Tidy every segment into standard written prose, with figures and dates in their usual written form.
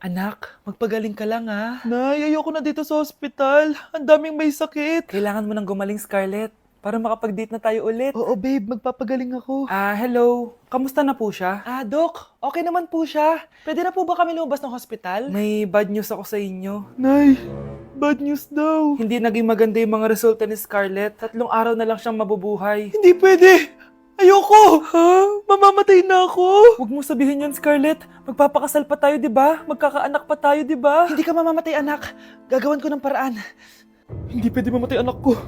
Anak, magpagaling ka lang ha. Nay, ayoko na dito sa ospital. Ang daming may sakit. Kailangan mo nang gumaling, Scarlett, para makapag-date na tayo ulit. Oo, babe. Magpapagaling ako. Hello. Kamusta na po siya? Doc. Okay naman po siya. Pwede na po ba kami lumabas ng hospital? May bad news ako sa inyo. Nay, bad news daw. Hindi naging maganda yung mga resulta ni Scarlett. 3 araw na lang siyang mabubuhay. Hindi pwede! Ayoko! Ha? Mamamatay na ako! Huwag mo sabihin yun, Scarlett. Magpapakasal pa tayo, di ba? Magkakaanak pa tayo, di ba? Hindi ka mamamatay, anak. Gagawan ko ng paraan. Hindi pwede mamatay anak ko.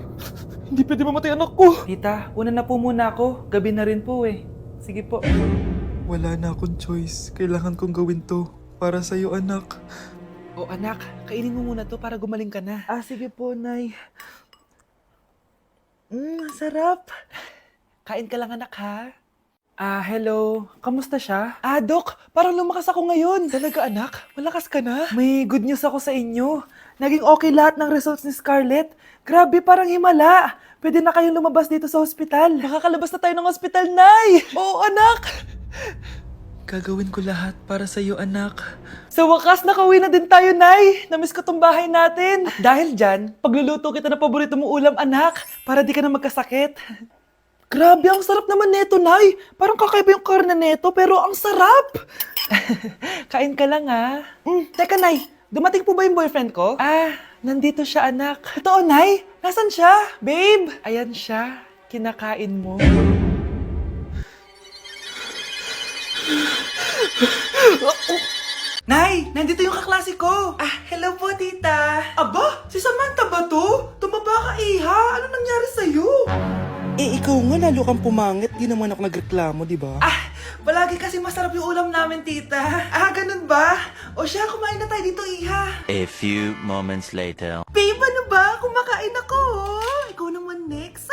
Hindi pwede mamatay anak ko. Tita, una na po muna ako. Gabi na rin po eh. Sige po. Wala na akong choice. Kailangan kong gawin to. Para sa'yo, anak. O anak, kainin mo muna to para gumaling ka na. Sige po, Nay. Sarap. Kain ka lang, anak, ha? Hello. Kamusta siya? Doc, parang lumakas ako ngayon. Talaga, anak? Malakas ka na? May good news ako sa inyo. Naging okay lahat ng results ni Scarlett. Grabe, parang himala. Pwede na kayong lumabas dito sa hospital. Makakalabas na tayo ng hospital, Nay! Oo, anak! Gagawin ko lahat para sa'yo, anak. Sa wakas, nakauwi na din tayo, Nay. Namiss ko tong bahay natin. At dahil dyan, pagluluto kita ng paborito mong ulam, anak, para di ka na magkasakit. Grabe, ang sarap naman neto, Nay. Parang kakaiba yung karne neto, pero ang sarap. Kain ka lang, ha? Teka, Nay. Dumating po ba yung boyfriend ko? Nandito siya, anak. Totoo, Nay? Nasaan siya? Babe! Ayan siya. Kinakain mo. Nay, nandito yung kaklase ko. Hello po, tita. Aba, si Samantha ba to? Tumaba ka, iha. Ano nangyari sa'yo? Ikaw nga lalo kang pumangit. Di naman ako nagreklamo, di ba? Palagi kasi masarap yung ulam namin, tita. Ganun ba? O siya, kumain na tayo dito, iha. A few moments later. Babe, ano ba? Kumakain ako. Ikaw naman next.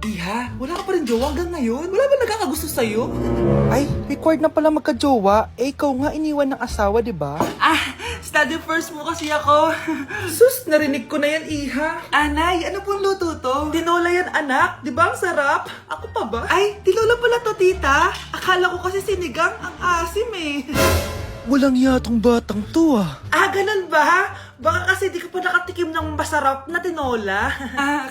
Iha, wala ka pa rin jowa hanggang ngayon? Wala ba nagkakagusto sa'yo? Ay, required na pala magka-jowa. Ikaw nga iniwan ng asawa, di ba? Study first mo kasi ako. Sus, narinig ko na yan, iha. Anay, ano pong luto to? Tinola yan, anak. Di ba ang sarap? Ako pa ba? Ay, tinola pala to, tita. Akala ko kasi sinigang ang asim eh. Walang yatong batang to, Ganun ba? Baka kasi di ka pa nakatikim ng masarap na tinola.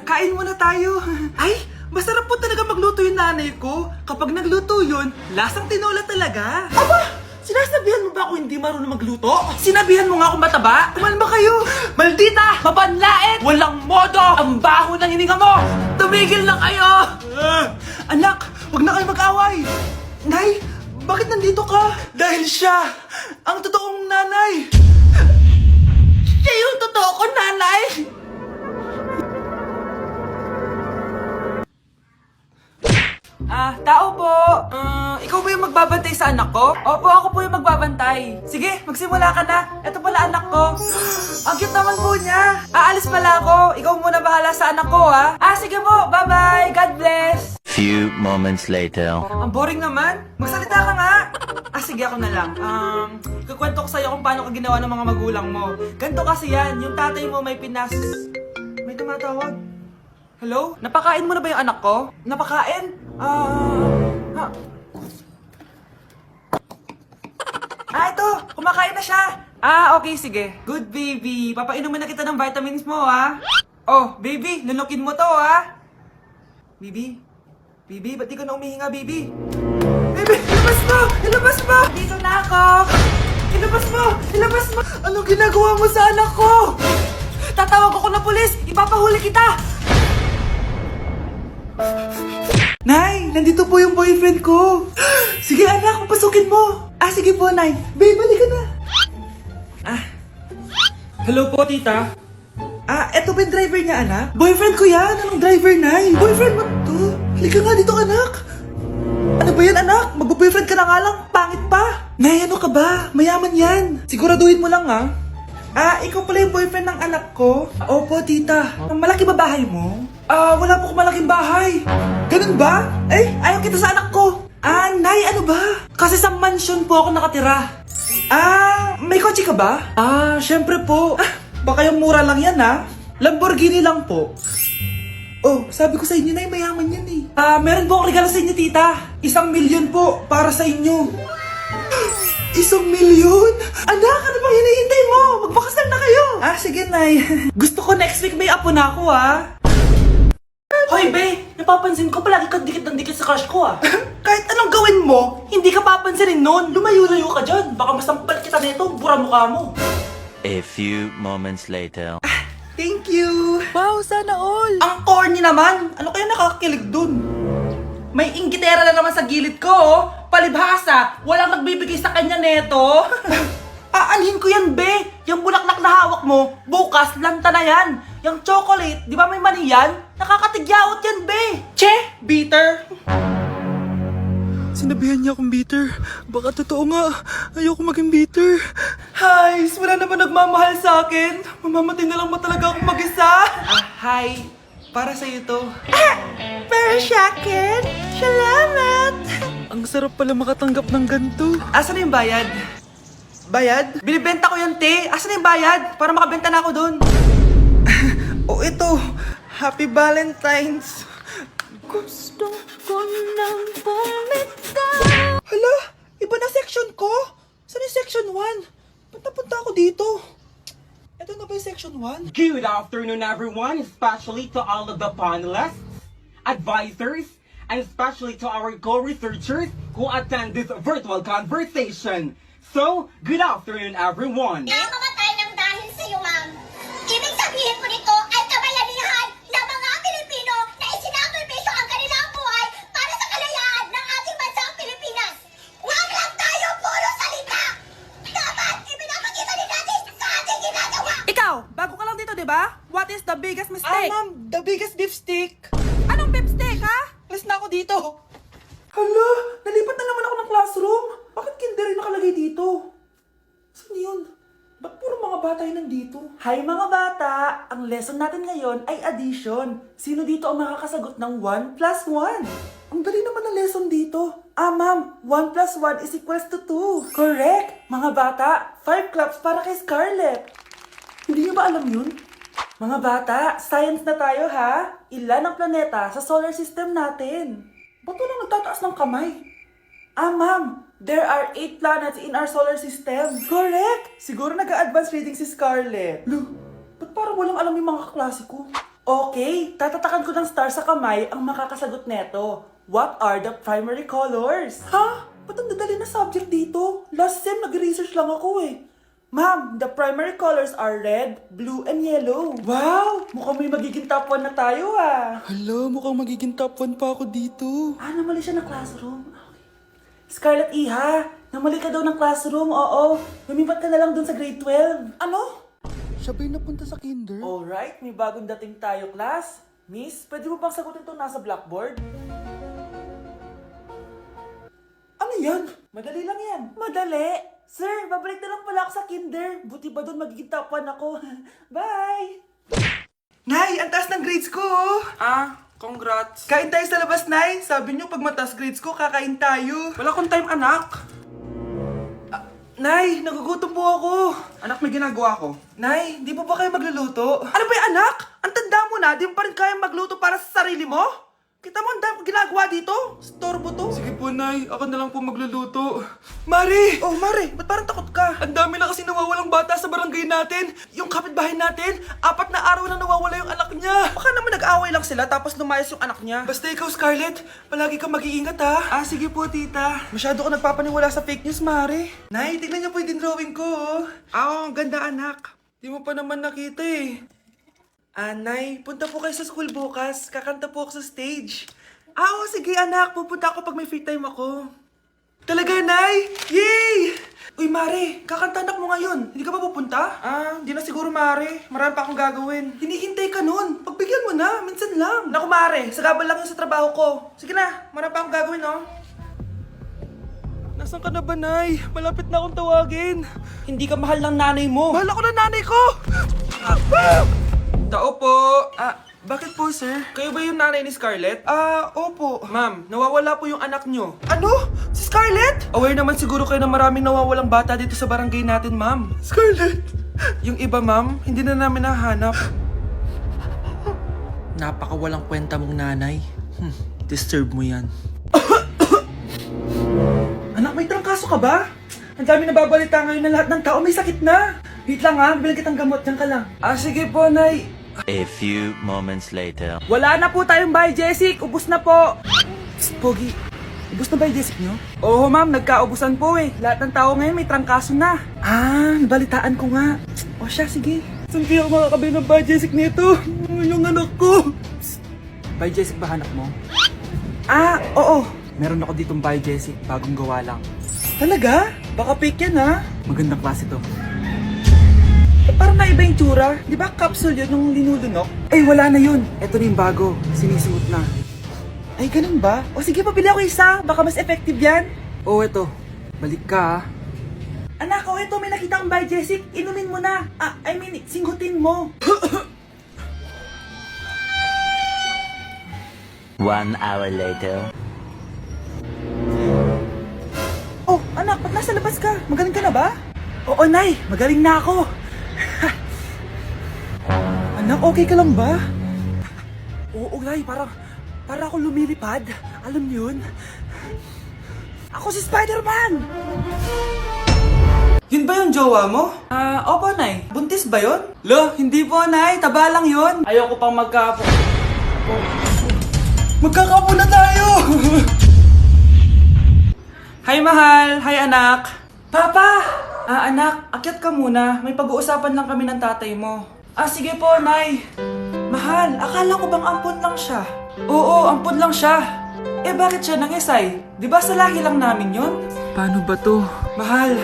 Kain muna tayo. Ay, masarap po talaga magluto yung nanay ko. Kapag nagluto yun, lasang tinola talaga. Aba! Sinasabihan mo ba ako hindi marunong magluto? Sinabihan mo nga akong mataba? Kumalma kayo! Maldita! Mapanlait! Walang modo! Ang baho ng hininga mo! Tumigil na kayo! Anak, wag na kayo mag-away! Nay, bakit nandito ka? Dahil siya, ang totoong nanay! Siya yung totoo ko, nanay! Tao po! Ikaw ba yung magbabantay sa anak ko? Opo, ako po yung magbabantay. Sige, magsimula ka na. Ito pala anak ko. Ang cute naman po niya. Aalis pala ako. Ikaw muna bahala sa anak ko, ha? Sige po. Bye-bye. God bless. Few moments later. Ang boring naman. Magsalita ka nga. Sige, ako na lang. Kukwento ko sa'yo kung paano ka ginawa ng mga magulang mo. Ganto kasi yan. Yung tatay mo may May tumatawag. Hello? Napakain mo na ba yung anak ko? Napakain? Ito! Kumakain na siya! Okay, sige. Good baby. Papainumin na kita ng vitamins mo, ha? Oh, baby, lunukin mo to, ha? Baby? Baby, ba't di ka na umihinga, baby? Baby, ilabas mo! Ilabas mo! Dito na ako! Ilabas mo! Ilabas mo! Anong ginagawa mo sa anak ko? Tatawag ako ng pulis! Ipapahuli kita! Nay, nandito po yung boyfriend ko. Sige anak, papasukin mo. Sige po, Nay. Babe, balik ka na. Hello po, tita. Eto ba yung driver niya, anak? Boyfriend ko yan. Anong driver, Nay? Boyfriend mo to? Halika nga dito, anak. Ano ba yan, anak? Mag-boyfriend ka na nga lang. Pangit pa. Nay, ano ka ba? Mayaman yan. Siguraduhin mo lang, ha? Ikaw pala yung boyfriend ng anak ko? Opo, tita. Malaki ba bahay mo? Wala po akong malaking bahay. Ganun ba? Ayaw kita sa anak ko. Nay, ano ba? Kasi sa mansion po ako nakatira. May kotse ka ba? Syempre po. Baka yung mura lang yan, ha? Lamborghini lang po. Oh, sabi ko sa inyo, Nay, mayaman yan eh. Meron po akong regalo sa inyo, tita. 1 milyon po para sa inyo. 1,000,000? Anak, ano bang hinihintay mo? Magpakasal na kayo! Ah, sige, Nay. Gusto ko next week may apo na ako, Hoy, Be! Napapansin ko palagi kang dikit ng dikit sa crush ko, Kahit anong gawin mo, hindi ka papansinin nun. Lumayo-layo ka dyan. Baka masampal kita nito, bura mukha mo. A few moments later. Thank you! Wow, sana all! Ang corny naman! Ano kaya nakakakilig dun? May inggitera na naman sa gilid ko, Palibhasa, walang nagbibigay sa kanya neto. Aanhin ko yan, Be! Yung bulaklak na hawak mo, bukas, lanta na yan. Yung chocolate, di ba may mani yan? Nakakatigyawat yan, Be! Che! Bitter! Sinabihan niya akong bitter. Baka totoo nga. Ayoko maging bitter. Hi! Wala naman nagmamahal sa akin. Mamamatay na lang ba talaga akong mag-isa? Hi! Para sa'yo to. Para sa akin? Salamat! Ang sarap pala makatanggap ng ganito. Asan na yung bayad? Bayad? Binibenta ko yung te. Asan na yung bayad? Para makabenta na ako dun. Oh, ito. Happy Valentine's. Gusto ko nang bumitaw. Hala, iba na section ko. Saan yung section 1? Punta ako dito. Ito na ba yung section 1? Good afternoon, everyone, especially to all of the panelists, advisors, and especially to our co-researchers who attend this virtual conversation. So, good afternoon, everyone. Namamatay ng dahil sa iyo, ma'am. Ibig sabihin po nito ay kabayanihan ng mga Pilipino na isinakripisyo ang kanilang buhay para sa kalayaan ng ating bansang Pilipinas. Huwag lang tayo puro salita! Dapat ipinapakita din natin sa ating ginagawa! Ikaw, bago ka lang dito, di ba? What is the biggest mistake? Ma'am, the biggest beef stick. Anong beef steak, ha? Alis na ako dito. Hala, nalipat na naman ako ng classroom. Bakit kinder yung nakalagay dito? Saan yun? Ba't puro mga bata yung nandito? Hi mga bata! Ang lesson natin ngayon ay addition. Sino dito ang makakasagot ng 1 plus 1? Ang dali naman ng lesson dito. Ma'am, 1 plus 1 is equals to 2. Correct! Mga bata, 5 claps para kay Scarlett. Hindi niyo ba alam yun? Mga bata, science na tayo ha? Ilan ang planeta sa solar system natin? Ba't walang nagtataas ng kamay? Ma'am, there are 8 planets in our solar system. Correct! Siguro nag-a-advance reading si Scarlett. Lo, ba't parang walang alam yung mga kaklase ko? Okay, tatatakan ko ng star sa kamay ang makakasagot neto. What are the primary colors? Ha? Ba't ang dadali na subject dito? Last sem, nag-research lang ako Ma'am, the primary colors are red, blue, and yellow. Wow! Mukhang may magiging top 1 na tayo Hala, mukhang magiging top 1 pa ako dito. Namali siya ng classroom. Scarlett Iha, namali ka daw ng classroom, oo. Lumipat ka na lang dun sa grade 12. Ano? Siya ba'y napunta sa kinder? Alright, may bagong dating tayo, class. Miss, pwede mo bang sagutin itong nasa blackboard? Ano yan? Madali lang yan. Madali? Sir, babalik na lang pala ako sa kinder. Buti ba doon magiging top 1 ako? Bye! Nay, ang taas ng grades ko, Congrats. Kain tayo sa labas, Nay. Sabi niyo, pag mataas grades ko, kakain tayo. Wala kong time, anak. Nay, nagugutom po ako. Anak, may ginagawa ko. Nay, di po ba kayo magluluto? Ano ba yung anak? Ang tanda mo na, di mo pa rin kaya magluto para sa sarili mo? Kita mo ang dami kong ginagawa dito? Storbo to. Sige po, Nay. Ako na lang po magluluto. Mari! Oh, Mari, ba't parang takot ka? Ang dami na kasi nawawalang bata sa barangay natin. Yung kapitbahay natin, 4 na araw na nawawala yung anak niya. Baka naman nag-away lang sila tapos lumayas yung anak niya. Basta ikaw, Scarlett, palagi kang mag-iingat ha. Sige po, tita. Masyado ko nagpapaniwala sa fake news, Mari. Nay, tignan niyo po yung drawing ko. Ang ganda, anak. Di mo pa naman nakita Nay, punta po kayo sa school bukas. Kakanta po ako sa stage. Sige anak. Pupunta ako pag may free time ako. Talaga, Nay? Yay! Uy, Mare, kakanta anak mo ngayon. Hindi ka ba pupunta? Hindi na siguro, Mare. Marami pa akong gagawin. Hinihintay ka nun. Pagbigyan mo na, minsan lang. Naku, Mare, sagabal lang yun sa trabaho ko. Sige na, marami pa akong gagawin, Nasaan ka na ba, Nay? Malapit na akong tawagin. Hindi ka mahal ng nanay mo. Mahal ako ng nanay ko! Tao po. Bakit po, sir? Kayo ba yung nanay ni Scarlett? Opo. Ma'am, nawawala po yung anak nyo. Ano? Si Scarlett? Aware naman siguro kayo na maraming nawawalang bata dito sa barangay natin, ma'am. Scarlett! Yung iba, ma'am, hindi na namin nahanap. Napakawalang kwenta mong nanay. Disturb mo yan. Anak, may trangkaso ka ba? Ang dami nababalita ngayon na lahat ng tao may sakit na. Wait lang ha, bibilang kitang gamot. Diyan ka lang. Sige po, Nay. A few moments later. Wala na po tayong bahay, Jessic. Ubus na po. Psst, Pogi. Ubus na ba yung Jessic nyo? Oo, ma'am. Nagkaubusan po eh. Lahat ng tao ngayon may trangkaso na. Nabalitaan ko nga. O siya, sige. Saan kaya ako makakabili ng bahay, Jessic nito? Yung anak ko. Psst. Bahay, Jessic ba hanap mo? Oo. Meron ako ditong bahay, Jessic. Bagong gawa lang. Talaga? Baka fake yan ha? Magandang klase to. Parang naiba yung tsura. Di ba capsule yun nung linulunok? Wala na yun. Ito na yung bago. Sinisuot na. Ay, ganun ba? O sige, pabili ako isa. Baka mas effective yan. Eto. Balik ka, ha? Anak, ito. May nakita kang bahay, Jessic. Inumin mo na. Singhutin mo. 1 hour later. Anak, ba't nasa labas ka? Magaling ka na ba? Oo, Nay. Magaling na ako. Anak, okay ka lang ba? Oo, Nay. Para ako lumilipad. Alam niyo yun? Ako si Spider-Man! Yun ba yung jowa mo? Opo, Nay. Buntis ba yun? Lo, hindi po, Nay. Taba lang yun. Ayoko pang magkaapo. Magkakapo na tayo! Hi, mahal! Hi, anak! Papa! Anak, akyat ka muna. May pag-uusapan lang kami ng tatay mo. Sige po, Nay. Mahal, akala ko bang ampun lang siya? Oo, ampun lang siya. Bakit siya nangisay? Di ba sa lahi lang namin yon? Paano ba to? Mahal,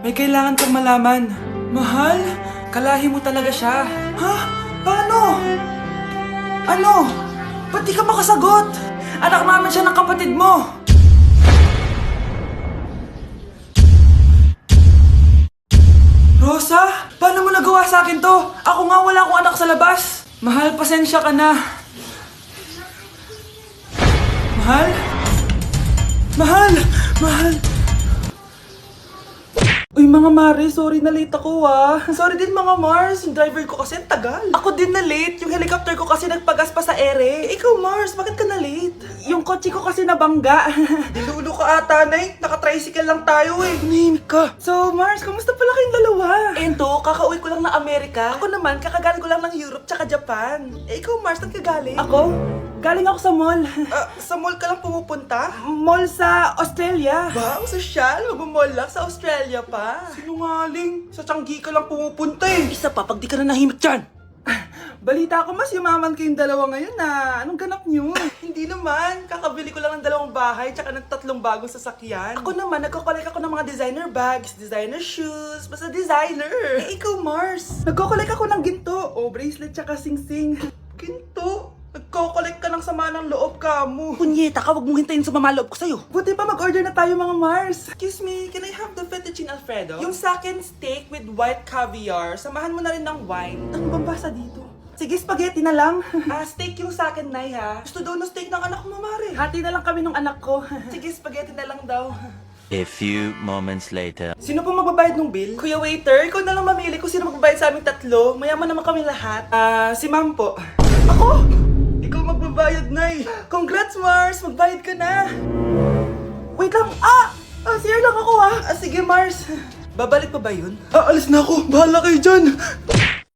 may kailangan kang malaman. Mahal? Kalahi mo talaga siya. Ha? Paano? Ano? Ba't di ka makasagot? Anak namin siya ng kapatid mo. Rosa? Paano mo nagawa sa akin to? Ako nga wala akong anak sa labas. Mahal, pasensya ka na. Mahal? Mahal! Mahal! Uy, mga Mare, sorry na late ako Sorry din mga Mars, yung driver ko kasi ang tagal. Ako din na late, yung helicopter ko kasi nagpagas pa sa ere. Ikaw Mars, bakit ka na late? Yung kotse ko kasi nabangga. Dilulo ka ata, Nay. Naka-tricycle lang tayo eh. Nahimik ka. So Mars, kamusta pala kayong dalawa? Ento, kakauwi ko lang ng Amerika. Ako naman, kakagaling ko lang ng Europe tsaka Japan. Ikaw Mars, saan ka galing? Ako? Galing ako sa mall. Sa mall ka lang pumupunta? Mall sa Australia. Wow, sosyal. Mag-mall lang sa Australia pa. Sinungaling. Sa Changi ka lang pumupunta eh. Isa pa, pag di ka na nahimik dyan. Balita ko mas yumaman kayong dalawa ngayon na. Anong ganap nyo? Hindi naman. Kakabili ko lang ng 2 bahay tsaka ng 3 bagong sasakyan. Ako naman, nagko-collect ako ng mga designer bags, designer shoes, basta designer. Ikaw Mars. Nagko-collect ako ng ginto. Bracelet tsaka sing-sing. Ginto? Nagko-collect ka ng sama ng loob ka mo. Punyeta ka, wag mong hintayin sumama loob ko sa'yo. Buti pa mag-order na tayo mga Mars. Excuse me, can I have the fettuccine Alfredo? Yung sa akin steak with white caviar. Samahan mo na rin ng wine. Ano bang basa dito? Sige, spaghetti na lang. Steak yung sa akin, Nay, ha? Gusto daw ng steak ng anak mo, Mare. Hati na lang kami ng anak ko. Sige, spaghetti na lang daw. A few moments later. Sino po magbabayad ng bill? Kuya waiter, ikaw na lang mamili kung sino magbabayad sa aming 3. Mayaman naman kami lahat. Si Ma'am po. Ako? Ikaw magbabayad, Nay. Congrats, Mars! Magbayad ka na. Wait lang. CR lang ako, Sige, Mars. Babalik pa ba yun? Alis na ako. Bahala kayo dyan.